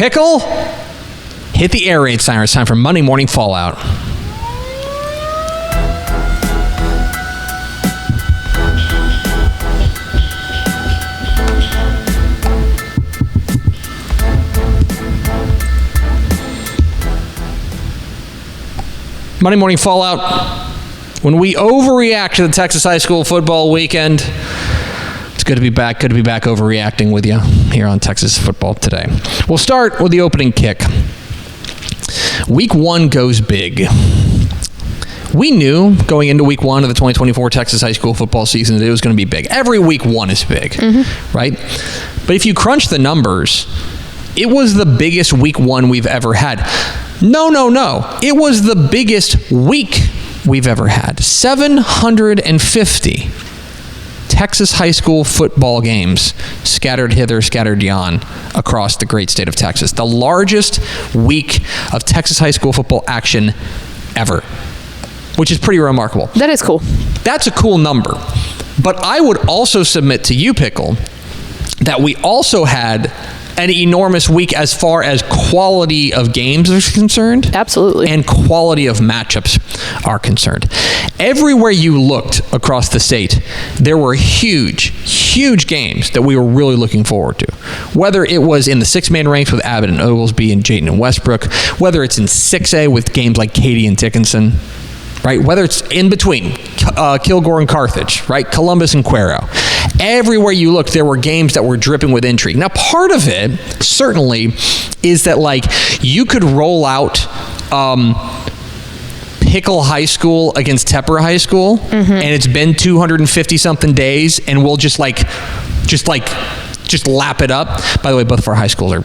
Pickle, hit the air raid siren. It's time for Monday Morning Fallout. Monday Morning Fallout. When we overreact to the Texas high school football weekend, it's good to be back. Good to be back overreacting with you here on Texas football today. We'll start with the opening kick. Week 1 goes big. We knew going into week 1 of the 2024 Texas high school football season that it was going to be big. Every week 1 is big, right? But if you crunch the numbers, it was the biggest week 1 we've ever had. No. It was the biggest week we've ever had. 750 Texas high school football games scattered hither, scattered yon across the great state of Texas. The largest week of Texas high school football action ever, which is pretty remarkable. That is cool. That's a cool number. But I would also submit to you, Pickle, that we also had an enormous week as far as quality of games is concerned. Absolutely. And quality of matchups are concerned. Everywhere you looked across the state, there were huge games that we were really looking forward to. Whether it was in the 6-man ranks with Abbott and Oglesby and Jayton and Westbrook, whether it's in 6A with games like Katy and Dickinson, right? Whether it's in between Kilgore and Carthage, right? Columbus and Cuero. Everywhere you looked, there were games that were dripping with intrigue. Now, part of it, certainly, is that, like, you could roll out Pickle High School against Tepper High School, and it's been 250-something days, and we'll just lap it up. By the way, both of our high schools are,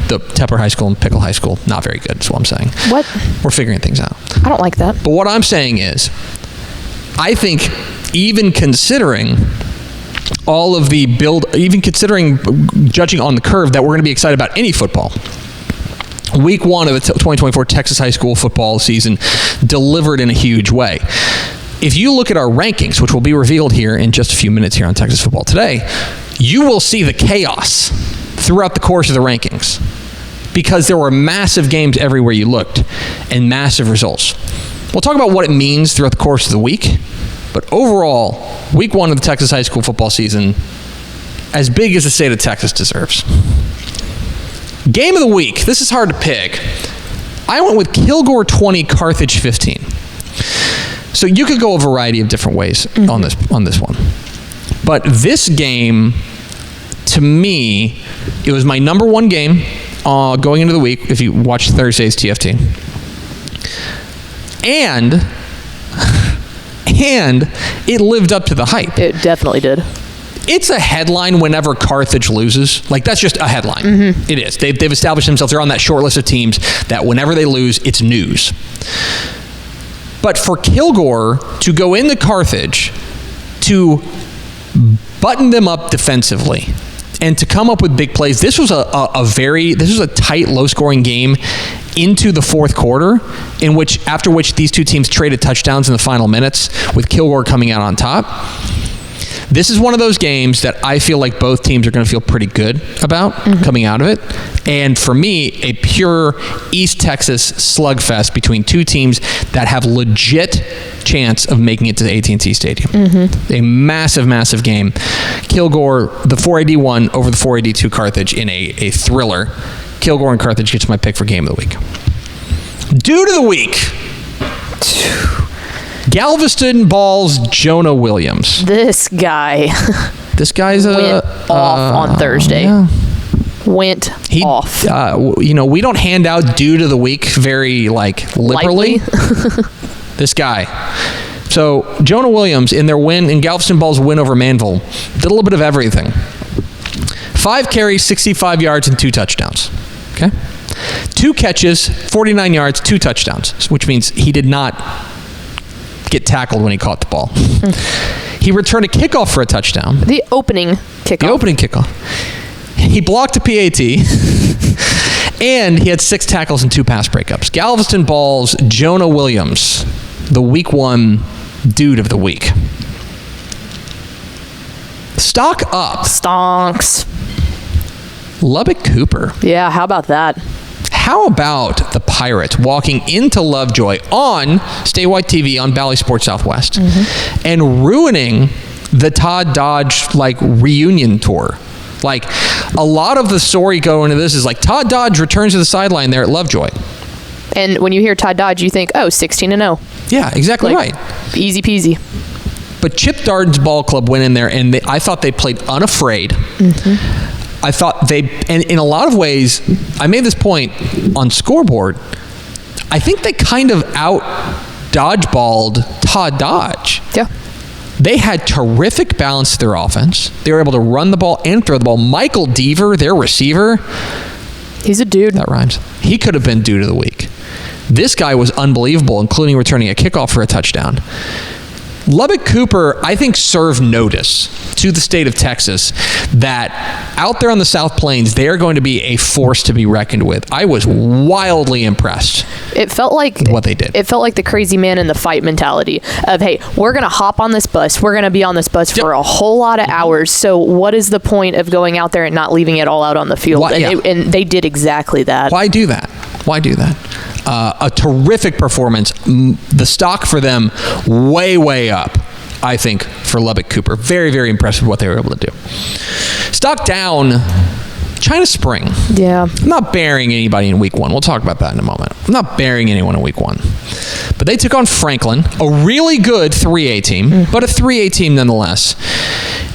the Tepper High School and Pickle High School, not very good, is what I'm saying. What? We're figuring things out. I don't like that. But what I'm saying is, I think even considering all of the even considering judging on the curve that we're going to be excited about any football, week 1 of the 2024 Texas high school football season delivered in a huge way. If you look at our rankings, which will be revealed here in just a few minutes here on Texas Football Today, you will see the chaos throughout the course of the rankings because there were massive games everywhere you looked and massive results. We'll talk about what it means throughout the course of the week, but overall, week 1 of the Texas high school football season, as big as the state of Texas deserves. Game of the week. This is hard to pick. I went with Kilgore 20, Carthage 15. So you could go a variety of different ways on this one. But this game, to me, it was my number 1 game going into the week, if you watch Thursday's TFT. And it lived up to the hype. It definitely did. It's a headline whenever Carthage loses. Like, that's just a headline. It is. They've established themselves. They're on that short list of teams that whenever they lose, it's news. But for Kilgore to go into Carthage, to button them up defensively, and to come up with big plays, this was a tight, low-scoring game into the fourth quarter, after which these two teams traded touchdowns in the final minutes, with Kilgore coming out on top. This is one of those games that I feel like both teams are going to feel pretty good about coming out of it. And for me, a pure East Texas slugfest between two teams that have legit chance of making it to the AT&T Stadium. A massive, massive game. Kilgore, the 4AD1 over the 4AD2 Carthage in a thriller. Kilgore and Carthage gets my pick for game of the week. Dude of the week. Galveston Ball's Jonah Williams. This guy. This guy's went off on Thursday. Yeah. Went off. We don't hand out dude of the week very liberally. This guy. So Jonah Williams in Galveston Ball's win over Manville did a little bit of everything. 5 carries, 65 yards, and 2 touchdowns. Okay? 2 catches, 49 yards, 2 touchdowns, which means he did not get tackled when he caught the ball. He returned a kickoff for a touchdown. The opening kickoff. He blocked a PAT, and he had 6 tackles and 2 pass breakups. Galveston Ball's Jonah Williams, the week 1 dude of the week. Stock up. Stonks. Lubbock Cooper. Yeah, how about that? How about the Pirates walking into Lovejoy on statewide TV on Bally Sports Southwest and ruining the Todd Dodge reunion tour? Like, a lot of the story going into this is Todd Dodge returns to the sideline there at Lovejoy. And when you hear Todd Dodge, you think, 16-0. Yeah, exactly right. Easy peasy. But Chip Darden's ball club went in there, and I thought they played unafraid. I thought and in a lot of ways, I made this point on Scoreboard, I think they kind of out-dodgeballed Todd Dodge. Yeah. They had terrific balance to their offense. They were able to run the ball and throw the ball. Michael Deaver, their receiver. He's a dude. That rhymes. He could have been dude of the week. This guy was unbelievable, including returning a kickoff for a touchdown. Lubbock Cooper, I think, served notice to the state of Texas that out there on the South Plains, they are going to be a force to be reckoned with. I was wildly impressed. It felt like what they did. It felt like the crazy man in the fight mentality of, hey, we're going to hop on this bus. We're going to be on this bus for a whole lot of hours. So what is the point of going out there and not leaving it all out on the field? And they did exactly that. Why do that? A terrific performance. The stock for them way up, I think, for Lubbock Cooper. Very, very impressive with what they were able to do. Stock down, China Spring. Yeah. I'm not burying anybody in week one. We'll talk about that in a moment. I'm not burying anyone in week one. But they took on Franklin, a really good 3A team, but a 3A team nonetheless.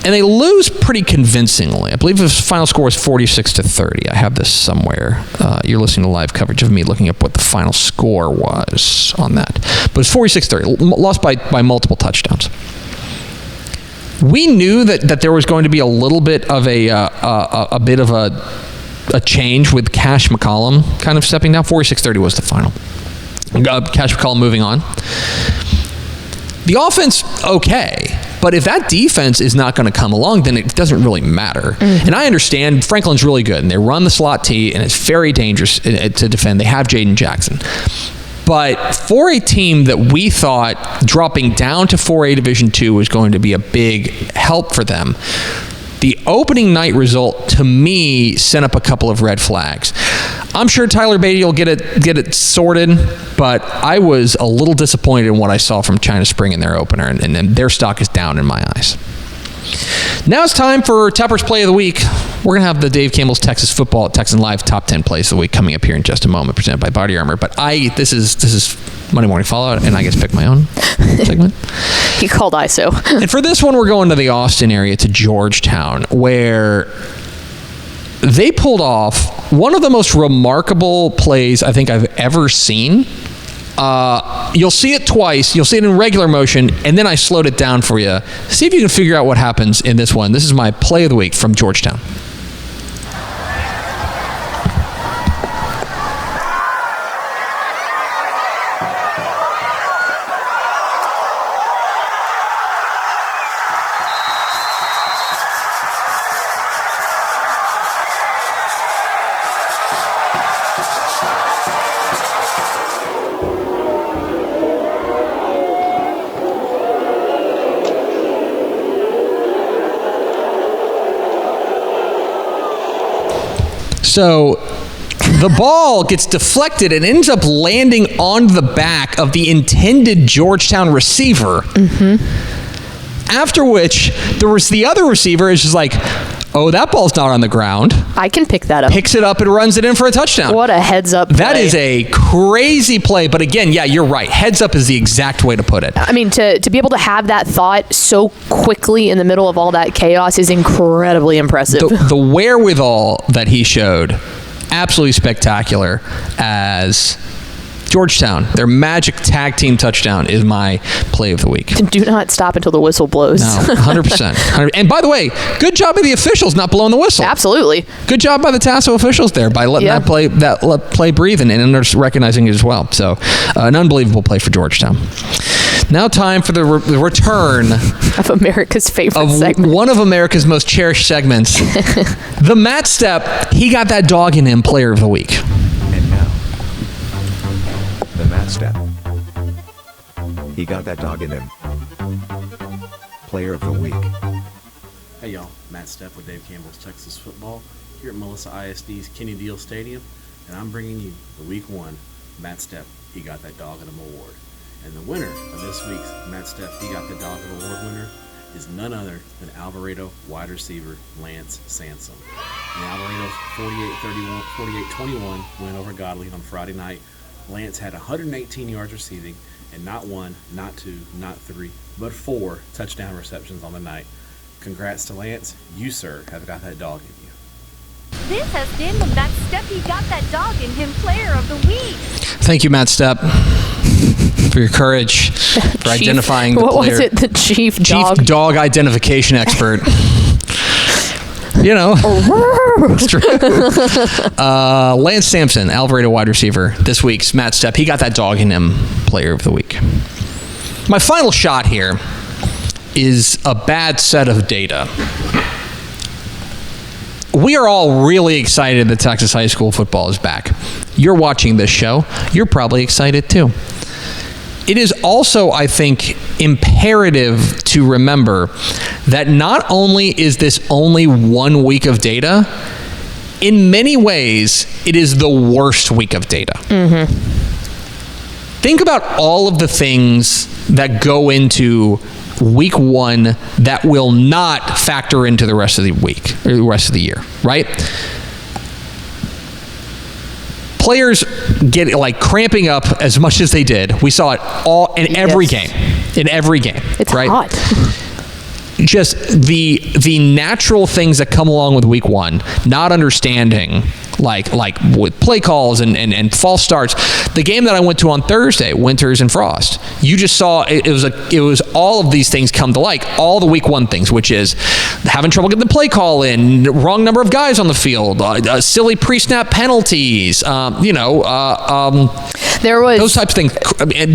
And they lose pretty convincingly. I believe the final score was 46-30. I have this somewhere. You're listening to live coverage of me looking up what the final score was on that. But it was 46-30. Lost by multiple touchdowns. We knew that there was going to be a little bit of a change with Cash McCollum kind of stepping down. 46-30 was the final. Cash McCollum moving on. The offense, okay. But if that defense is not going to come along, then it doesn't really matter. And I understand Franklin's really good, and they run the slot T, and it's very dangerous to defend. They have Jaden Jackson. But for a team that we thought dropping down to 4A Division II was going to be a big help for them, the opening night result, to me, sent up a couple of red flags. I'm sure Tyler Beatty will get it sorted, but I was a little disappointed in what I saw from China Spring in their opener, and their stock is down in my eyes. Now it's time for Tepper's Play of the Week. We're going to have the Dave Campbell's Texas Football at Texan Live Top 10 Plays of the Week coming up here in just a moment, presented by Body Armor. But this is Monday Morning Fallout, and I get to pick my own segment. He called ISO. And for this one, we're going to the Austin area, to Georgetown, where they pulled off one of the most remarkable plays I think I've ever seen. You'll see it twice. You'll see it in regular motion, and then I slowed it down for you. See if you can figure out what happens in this one. This is my play of the week from Georgetown. So the ball gets deflected and ends up landing on the back of the intended Georgetown receiver. After which, the other receiver is just like, oh, that ball's not on the ground. I can pick that up. Picks it up and runs it in for a touchdown. What a heads up play. That is a crazy play. But again, yeah, you're right. Heads up is the exact way to put it. I mean, to be able to have that thought so quickly in the middle of all that chaos is incredibly impressive. The wherewithal that he showed, absolutely spectacular, as Georgetown, their magic tag team touchdown, is my play of the week. Do not stop until the whistle blows. No, 100%. And by the way, good job by the officials not blowing the whistle. Absolutely. Good job by the Tasso officials there by letting that play breathe and recognizing it as well. So, an unbelievable play for Georgetown. Now time for the return of America's favorite segment. One of America's most cherished segments. The Matt Stepp, he got that dog in him, player of the week. And now, the Matt Stepp. He got that dog in him. Player of the week. Hey y'all, Matt Stepp with Dave Campbell's Texas Football. here at Melissa ISD's Kenny Deal Stadium, and I'm bringing you the Week 1 Matt Stepp, He Got That Dog in Him Award. And the winner of this week's Matt Stepp, He Got That Dog in Him Award winner is none other than Alvarado wide receiver Lance Sansom. In Alvarado's 48-21 win over Godley on Friday night, Lance had 118 yards receiving and not 1, not 2, not 3, but 4 touchdown receptions on the night. Congrats to Lance. You, sir, have got that dog in you. This has been the Matt Stepp, He Got That Dog in Him Player of the Week. Thank you, Matt Stepp, for your courage, for identifying the player. What was it? The chief dog identification expert. You know, it's true. Lance Sampson, Alvarado wide receiver, this week's Matt Stepp. He got that dog in him player of the week. My final shot here is a bad set of data. We are all really excited that Texas high school football is back. You're watching this show. You're probably excited too. It is also, I think, imperative to remember that not only is this only 1 week of data, in many ways, it is the worst week of data. Mm-hmm. Think about all of the things that go into week 1 that will not factor into the rest of the week, or the rest of the year, right? Players get like cramping up as much as they did. We saw it all in every game. In every game. It's right? hot. Just the natural things that come along with week 1, not understanding like with play calls and false starts. The game that I went to on Thursday, Winters and Frost, you just saw it was all of these things come to light, all the week 1 things, which is having trouble getting the play call in, wrong number of guys on the field, silly pre-snap penalties, there was those types of things,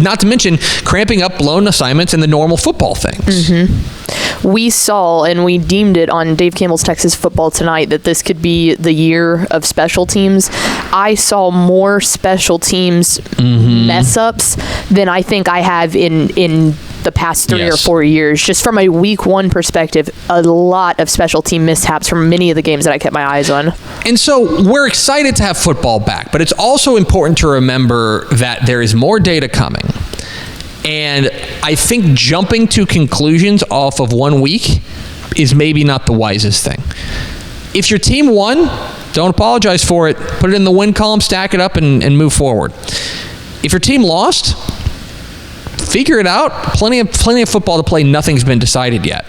not to mention cramping up blown assignments and the normal football things. Mm-hmm. We saw, and we deemed it on Dave Campbell's Texas Football Tonight, that this could be the year of special teams. I saw more special teams mess-ups than I think I have in the past 3 or 4 years. Just from a week 1 perspective, a lot of special team mishaps from many of the games that I kept my eyes on. And so we're excited to have football back, but it's also important to remember that there is more data coming. And I think jumping to conclusions off of 1 week is maybe not the wisest thing. If your team won, don't apologize for it. Put it in the win column, stack it up, and move forward. If your team lost, figure it out. Plenty of football to play. Nothing's been decided yet.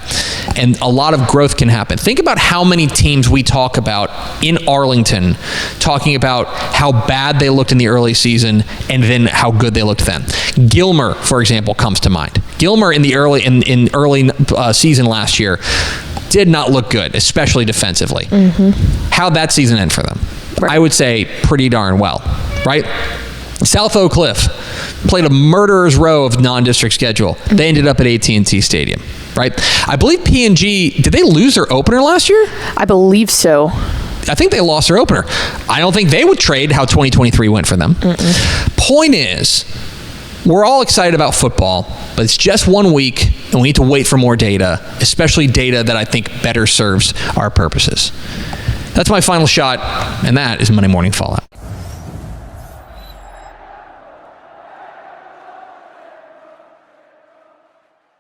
And a lot of growth can happen. Think about how many teams we talk about in Arlington talking about how bad they looked in the early season and then how good they looked then. Gilmer, for example, comes to mind. Gilmer in the early season last year did not look good, especially defensively. Mm-hmm. How'd that season end for them? Right. I would say pretty darn well, right? South Oak Cliff played a murderer's row of non-district schedule. They ended up at AT&T Stadium, right? I believe P&G, did they lose their opener last year? I believe so. I think they lost their opener. I don't think they would trade how 2023 went for them. Mm-mm. Point is, we're all excited about football, but it's just 1 week, and we need to wait for more data, especially data that I think better serves our purposes. That's my final shot, and that is Monday Morning Fallout.